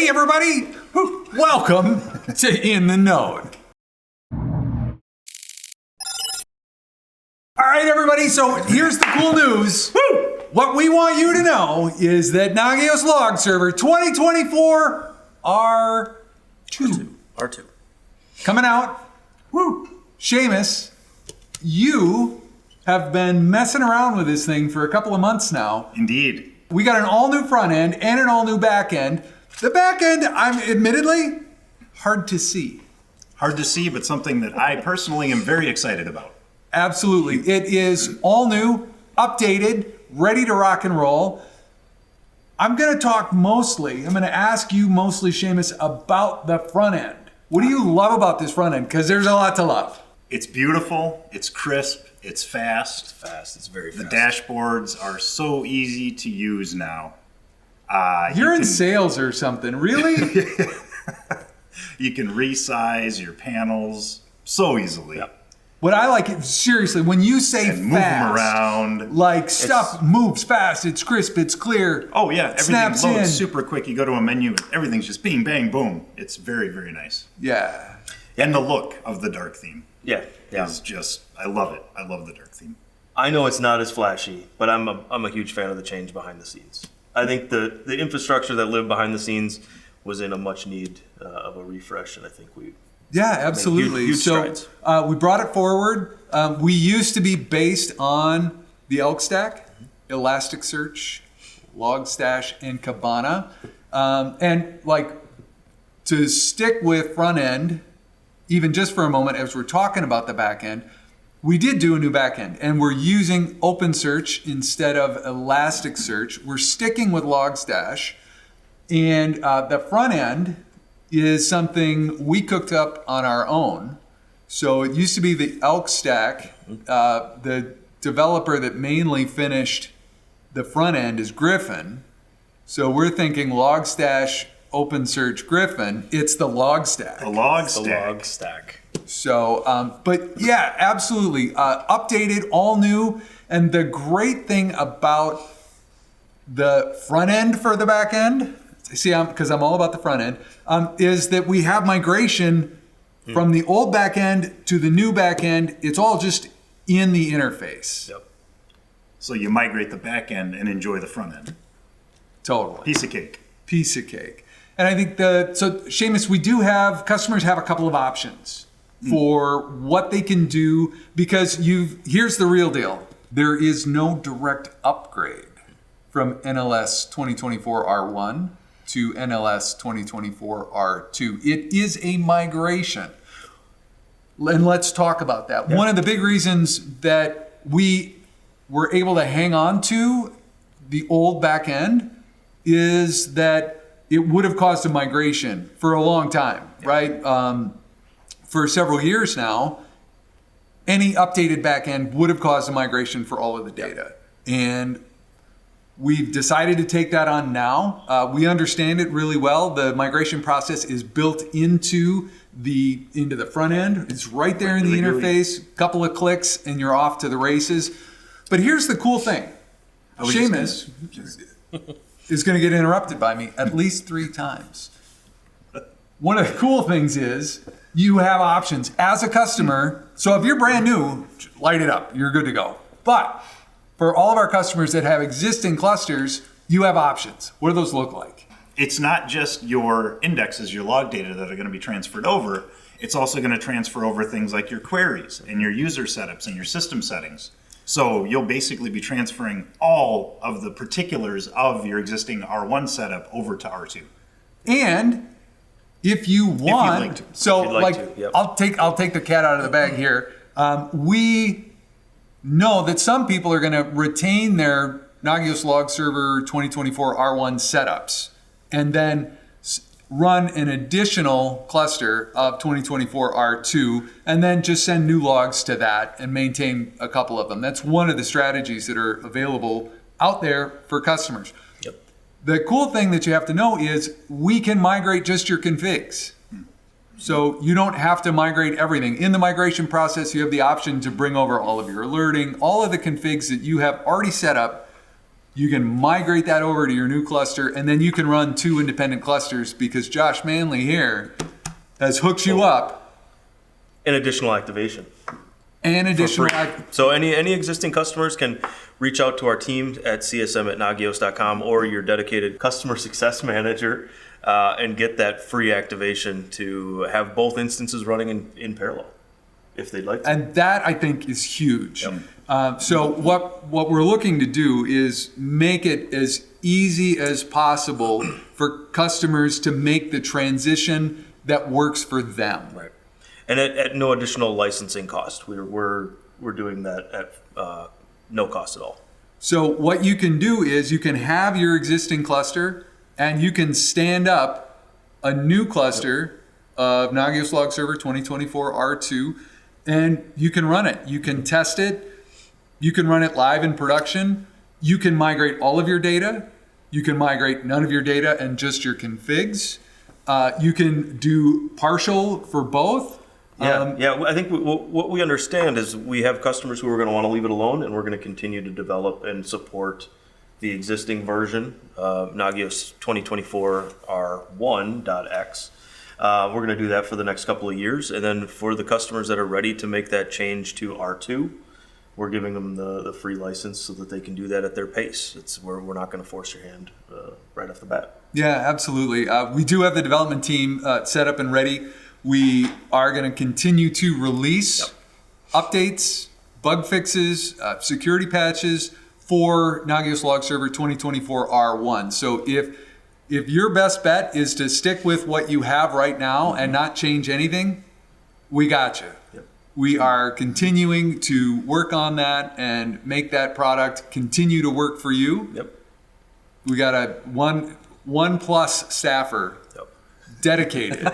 Hey everybody, welcome to In the Node. All right everybody, so here's the cool news. What we want you to know is that Nagios Log Server 2024 R2 coming out. Seamus, you have been messing around with this thing for a couple of months now. Indeed. We got an all new front end and an all new back end. The back end, I'm admittedly hard to see. Hard to see, but something that I personally am very excited about. Absolutely. It is all new, updated, ready to rock and roll. I'm going to ask you mostly, Seamus, about the front end. What do you love about this front end? Because there's a lot to love. It's beautiful, it's crisp, it's fast. It's very fast. The dashboards are so easy to use now. You're in sales or something, really? You can resize your panels so easily. Yep. What I like is, seriously, when you say And move fast, them around. like stuff moves fast, it's crisp, it's clear. Oh yeah, everything snaps loads in. super quick. You go to a menu, everything's just bing, bang, boom. It's very, very nice. Yeah. And the look of the dark theme Yeah. is just, I love it. I love the dark theme. I know it's not as flashy, but I'm a huge fan of the change behind the scenes. I think the infrastructure that lived behind the scenes was in a much need of a refresh, and I think we Yeah, absolutely. huge so strides. We brought it forward. We used to be based on the Elk Stack, Elasticsearch, Logstash, and Kibana. And like to stick with front end, even just for a moment, as we're talking about the back end, we did do a new back end, and we're using OpenSearch instead of Elasticsearch. We're sticking with Logstash, and the front end is something we cooked up on our own. So it used to be the Elk Stack. The developer that mainly finished the front end is Griffin. So we're thinking Logstash, OpenSearch, Griffin. It's the Log Stack. The log the stack. log stack. So, but yeah, absolutely. Updated, all new. And the great thing about the front end for the back end, see, because I'm all about the front end, is that we have migration from the old back end to the new back end. It's all just in the interface. Yep. So you migrate the back end and enjoy the front end. Totally. Piece of cake. Piece of cake. And I think so Seamus, customers have a couple of options for what they can do, because here's the real deal. There is no direct upgrade from NLS 2024 R1 to NLS 2024 R2. It is a migration. And let's talk about that. Yeah. One of the big reasons that we were able to hang on to the old back end is that it would have caused a migration for a long time, right? For several years now, any updated back end would have caused a migration for all of the data. And we've decided to take that on now. We understand it really well. The migration process is built into the front end. It's right there in the interface. Couple of clicks and you're off to the races. But here's the cool thing. Seamus is going to get interrupted by me at least 3 times. One of the cool things is you have options as a customer. So if you're brand new, light it up. You're good to go. But for all of our customers that have existing clusters, you have options. What do those look like? It's not just your indexes, your log data that are going to be transferred over. It's also going to transfer over things like your queries and your user setups and your system settings. So you'll basically be transferring all of the particulars of your existing R1 setup over to R2. And if you want, like to. so If you'd like to, yep. I'll take the cat out of the bag here. We know that some people are going to retain their Nagios Log Server 2024 R1 setups and then run an additional cluster of 2024 R2 and then just send new logs to that and maintain a couple of them. That's one of the strategies that are available out there for customers. Yep. The cool thing that you have to know is we can migrate just your configs. So you don't have to migrate everything. In the migration process, you have the option to bring over all of your alerting, all of the configs that you have already set up You can migrate that over to your new cluster, and then you can run 2 independent clusters because Josh Manley here has hooked you up. An additional activation. And additional. So any existing customers can reach out to our team at csm@nagios.com or your dedicated customer success manager and get that free activation to have both instances running in parallel if they'd like to. And that, I think, is huge. So what we're looking to do is make it as easy as possible for customers to make the transition that works for them. Right. And at no additional licensing cost. We're doing that at no cost at all. So what you can do is you can have your existing cluster and you can stand up a new cluster of Nagios Log Server 2024 R2 and you can run it. You can test it. You can run it live in production. You can migrate all of your data. You can migrate none of your data and just your configs. You can do partial for both. I think what we understand is we have customers who are going to want to leave it alone, and we're going to continue to develop and support the existing version of Nagios 2024 R1.x. We're going to do that for the next couple of years, and then for the customers that are ready to make that change to R2, we're giving them the free license so that they can do that at their pace. We're not going to force your hand right off the bat. Yeah, absolutely. We do have the development team set up and ready. We are going to continue to release updates, bug fixes, security patches for Nagios Log Server 2024 R1. So if your best bet is to stick with what you have right now and not change anything, we got you. Yep. We are continuing to work on that and make that product continue to work for you. Yep. We got a one plus staffer dedicated.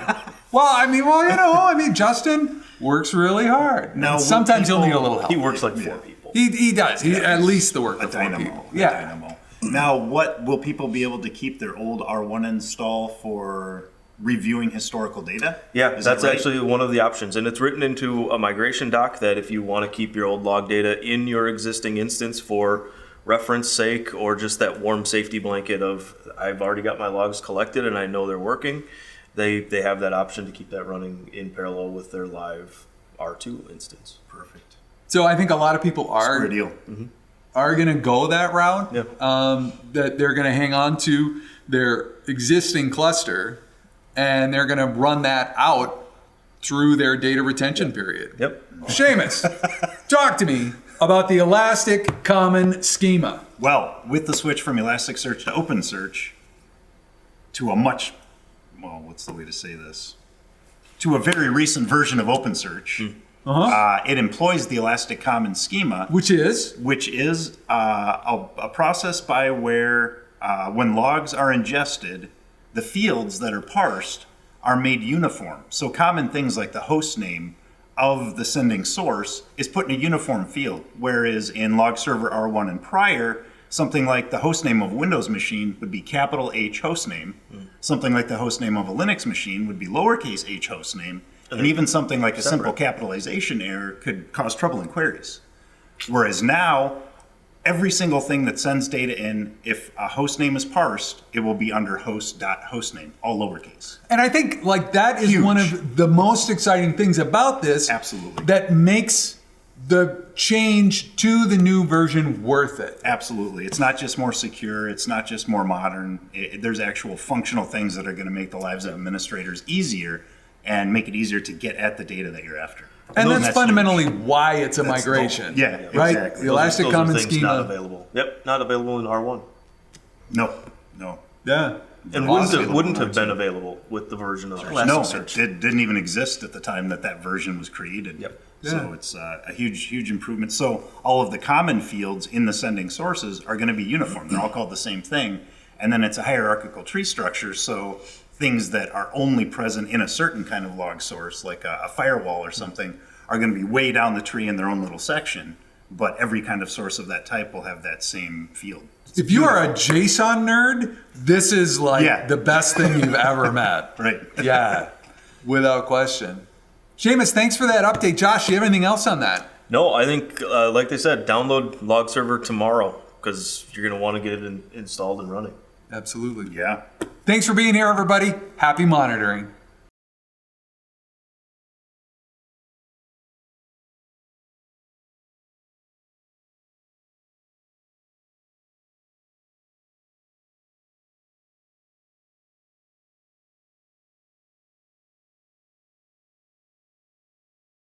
Justin works really hard. Now, sometimes he'll need a little help. He works like 4 people. He does. He at least the work A of 4 dynamo. people. A dynamo. Now, what will people be able to keep their old R1 install for reviewing historical data? Yeah, Is that's that right? actually one of the options. And it's written into a migration doc that if you want to keep your old log data in your existing instance for reference sake or just that warm safety blanket of I've already got my logs collected and I know they're working, they have that option to keep that running in parallel with their live R2 instance. Perfect. So I think a lot of people Square deal. are going to go that route. Yeah. That they're going to hang on to their existing cluster and they're going to run that out through their data retention period. Yep. Seamus, talk to me about the Elastic Common Schema. Well, with the switch from Elasticsearch to OpenSearch to a what's the way to say this? To a very recent version of OpenSearch, it employs the Elastic Common Schema, Which is a process by where when logs are ingested, the fields that are parsed are made uniform. So common things like the host name of the sending source is put in a uniform field, whereas in Log Server R1 and prior, something like the host name of a Windows machine would be capital H hostname. Something like the host name of a Linux machine would be lowercase h hostname. And even something like a simple capitalization error could cause trouble in queries. Whereas now, every single thing that sends data in, if a host name is parsed, it will be under host.hostname, all lowercase. And I think that is Huge. one of the most exciting things about this. Absolutely. That makes the change to the new version worth it. Absolutely. It's not just more secure. It's not just more modern. There's actual functional things that are going to make the lives of administrators easier and make it easier to get at the data that you're after. And that's fundamentally huge. why it's a That's the migration. goal. Yeah, right? exactly. The Elastic Those are Common things Schema. not available. Yep, not available in R1. No. Yeah. And Awesome. wouldn't have been available with the version of No, Elasticsearch. it didn't even exist at the time that version was created. Yep. So it's a huge improvement. So all of the common fields in the sending sources are going to be uniform. They're all called the same thing. And then it's a hierarchical tree structure. So things that are only present in a certain kind of log source, like a firewall or something, are going to be way down the tree in their own little section. But every kind of source of that type will have that same field. If you are a JSON nerd, this is Yeah. the best thing you've ever met. Right. Yeah, without question. Seamus, thanks for that update. Josh, do you have anything else on that? No, I think, like they said, download Log Server tomorrow. because you're going to want to get it installed and running. Absolutely. Yeah. Thanks for being here, everybody. Happy monitoring.